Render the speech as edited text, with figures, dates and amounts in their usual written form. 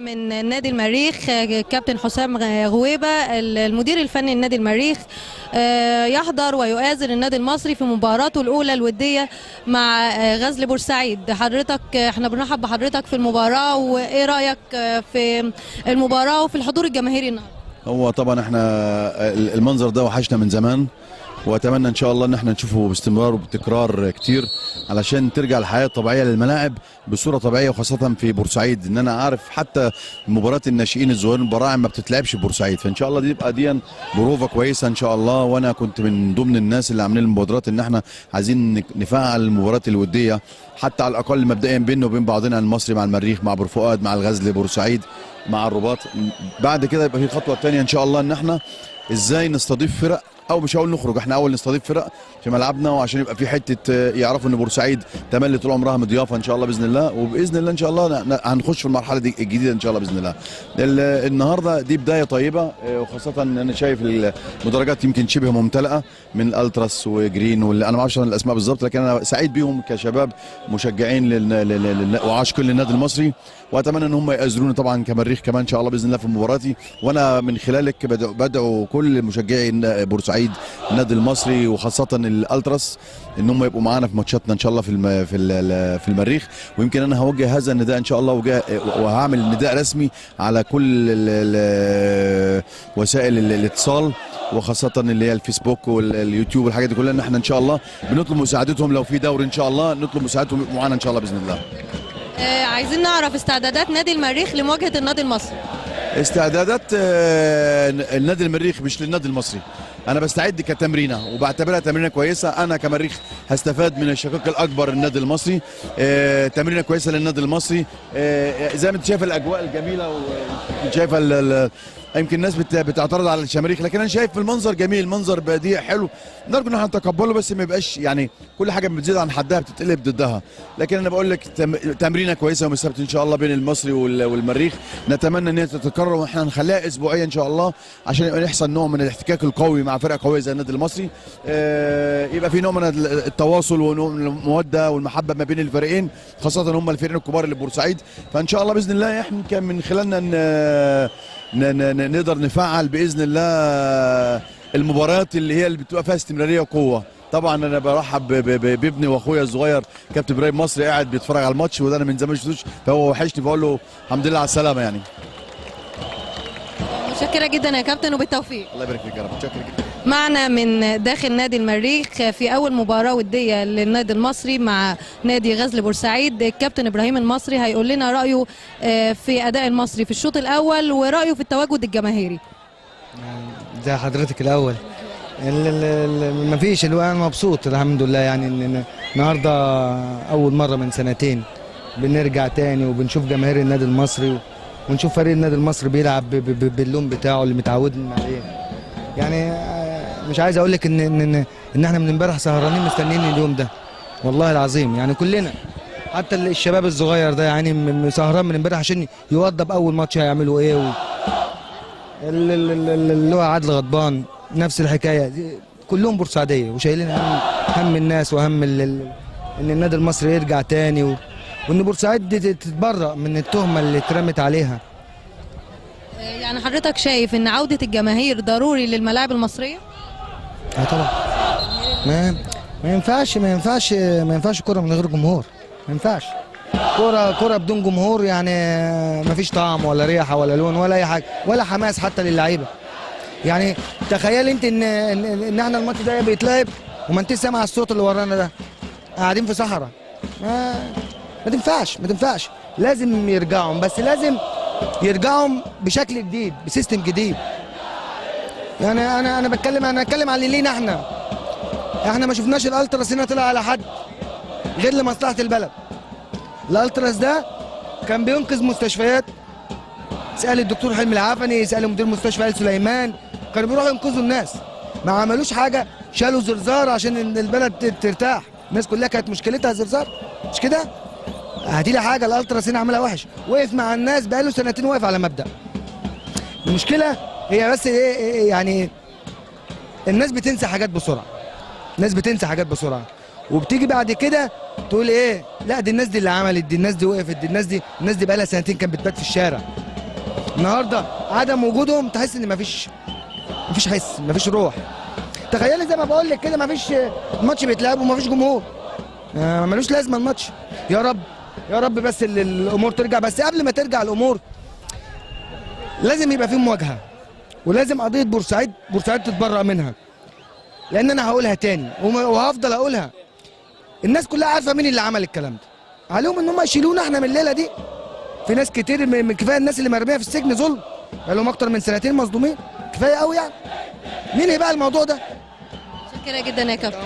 من نادي المريخ كابتن حسام غويبة المدير الفني لنادي المريخ يحضر ويؤازر النادي المصري في مباراته الأولى الودية مع غزل بورسعيد. حضرتك احنا بنرحب بحضرتك في المباراة، وإيه رأيك في المباراة وفي الحضور الجماهيري النهارده؟ هو طبعا احنا المنظر ده وحشنا من زمان، واتمنى ان شاء الله ان احنا نشوفه باستمرار وبتكرار كتير علشان ترجع الحياه الطبيعيه للملاعب بصوره طبيعيه، وخاصه في بورسعيد. ان انا عارف حتى مباراه الناشئين الصغيرين البراعم ما بتتلعبش في بورسعيد، فان شاء الله دي تبقى بروفه كويسه ان شاء الله. وانا كنت من ضمن الناس اللي عاملين المبادرات ان احنا عايزين نفعل المباريات الوديه حتى على الاقل مبدئيا بيننا وبين بعضنا، المصري مع المريخ، مع بورفؤاد، مع الغزل بورسعيد، مع الرباط. بعد كده يبقى في خطوه ثانيه ان شاء الله ان احنا ازاي نستضيف فرق، او مش هقول نخرج، احنا اول نستضيف فرق في ملعبنا، وعشان يبقى في حته يعرفوا ان بورسعيد تملي طول عمرها مضيافه ان شاء الله باذن الله. وباذن الله ان شاء الله هنخش في المرحله دي الجديده ان شاء الله باذن الله. النهارده دي بدايه طيبه، وخاصه ان انا شايف المدرجات يمكن شبه ممتلئه من التراس وجرين، واللي انا ما اعرفش الاسماء بالظبط، لكن انا سعيد بيهم كشباب مشجعين وعاشقين للنادي المصري، واتمنى ان هم يأزرونا طبعا كمريخ كمان ان شاء الله باذن الله في مباراتي. وانا من خلالك بدعو كل مشجعي بورسعيد النادي المصري وخاصه الالتراس ان هم يبقوا معانا في ماتشاتنا ان شاء الله في المريخ. ويمكن انا هوجه هذا النداء ان شاء الله، وهعمل نداء رسمي على كل وسائل الاتصال، وخاصه اللي هي الفيسبوك واليوتيوب والحاجات دي كلها، ان احنا ان شاء الله بنطلب مساعدتهم. لو في دوري ان شاء الله نطلب مساعدتهم يبقوا معانا ان شاء الله باذن الله. عايزين نعرف استعدادات نادي المريخ لمواجهه النادي المصري. استعدادات النادي المريخ مش للنادي المصري، انا بستعد كتمرينه وبعتبرها تمرينه كويسه. انا كمريخ هستفاد من الشقيق الاكبر النادي المصري، تمرينه كويسه للنادي المصري. زي ما انت شايف الاجواء الجميله، وشايفه يمكن الناس بتعترض على الشماريخ، لكن انا شايف المنظر جميل، منظر بديع حلو، نرجو ان احنا نتقبله، بس ما يبقاش يعني كل حاجه بتزيد عن حدها بتتقلب ضدها. لكن انا بقول لك تمرينه كويسه ومسابقه ان شاء الله بين المصري والمريخ، نتمنى ان هي تتكرر واحنا نخليها اسبوعيه ان شاء الله، عشان يحصل نوع من الاحتكاك القوي مع فرقه قويه زي النادي المصري. يبقى في نوع من التواصل ونوع من الموده والمحبه ما بين الفريقين، خاصه هم الفريقين الكبار اللي بورسعيد. فان شاء الله باذن الله احنا كان من خلالنا نقدر نفعل باذن الله المباريات اللي بتبقى فيها استمراريه وقوه. طبعا انا برحب بابني واخويا الصغير كابتن ابراهيم مصري قاعد بيتفرج على الماتش، وده انا من زمان ما شفتوش، فهو وحشني، بقول له الحمد لله على السلامه يعني. متشكره جدا يا كابتن وبالتوفيق. الله يبارك فيك يا رب، متشكر جدا. معنا من داخل نادي المريخ في اول مباراه وديه للنادي المصري مع نادي غزل بورسعيد الكابتن ابراهيم المصري هيقول لنا رايه في اداء المصري في الشوط الاول ورايه في التواجد الجماهيري. زي حضرتك الاول مفيش، اللي انا مبسوط الحمد لله، يعني ان النهارده اول مره من سنتين بنرجع تاني وبنشوف جماهير النادي المصري، ونشوف فريق النادي المصري بيلعب باللون بتاعه اللي متعودين عليه. يعني مش عايز اقول لك ان احنا من امبارح سهرانين مستنيين اليوم ده، والله العظيم، يعني كلنا، حتى الشباب الصغير ده يعني سهران من امبارح عشان يوضب اول ماتش هيعملوا ايه. اللي هو عادل غضبان نفس الحكايه، كلهم بورسعيديه وشايلين هم الناس وهم ان النادي المصري يرجع تاني، وان بورسعيد دي تتبرأ من التهمه اللي اترمت عليها. يعني حضرتك شايف ان عوده الجماهير ضروري للملاعب المصريه؟ طبعا. ما ينفعش كوره من غير جمهور، ما ينفعش. كوره بدون جمهور يعني ما فيش طعم ولا ريحه ولا لون ولا اي حاجه ولا حماس حتى للعيبه. يعني تخيل انت ان احنا الماتش ده بيتلعب وما انتش سامع الصوت اللي ورانا ده، قاعدين في صحراء. ما تنفعش. لازم يرجعوا، بس لازم يرجعوا بشكل جديد، بسيستم جديد. يعني انا اتكلم على اللي لينا احنا ما شفناش الالتراس هنا طلع على حد غير لمصلحه البلد. الالتراس ده كان بينقذ مستشفيات، اسال الدكتور حلمي العفني، اسال مدير مستشفى ال سليمان، كانوا بيروحوا ينقذوا الناس، ما عملوش حاجه، شالوا زرزار عشان البلد ترتاح. الناس كلها كانت مشكلتها زرزار، مش كده؟ هاتي لي حاجه الالتراس هنا عملها وحش، وقف مع الناس بقاله سنتين واقف على مبدا. المشكله هي بس ايه، يعني الناس بتنسى حاجات بسرعه، وبتيجي بعد كده تقول ايه، لا دي الناس دي اللي عملت، دي الناس دي وقفت، دي الناس دي بقى لها سنتين كانت بتبات في الشارع. النهارده عدم وجودهم تحس ان مفيش حس، مفيش روح. تخيلي زي ما بقول لك كده، مفيش الماتش بيتلعب ومفيش جمهور، ملوش لازمه الماتش. يا رب يا رب بس الامور ترجع، بس قبل ما ترجع الامور لازم يبقى في مواجهه، ولازم قضيه بورسعيد تتبرأ منها، لان انا هقولها تاني وهفضل اقولها. الناس كلها عارفه مين اللي عمل الكلام ده، عليهم ان هم يشيلونا احنا من الليله دي. في ناس كتير كفايه الناس اللي مرميه في السجن ظلم، بقالهم اكتر من سنتين مظلومين، كفايه قوي يعني. مين بقى الموضوع ده؟ شكرا جدا يا كابتن.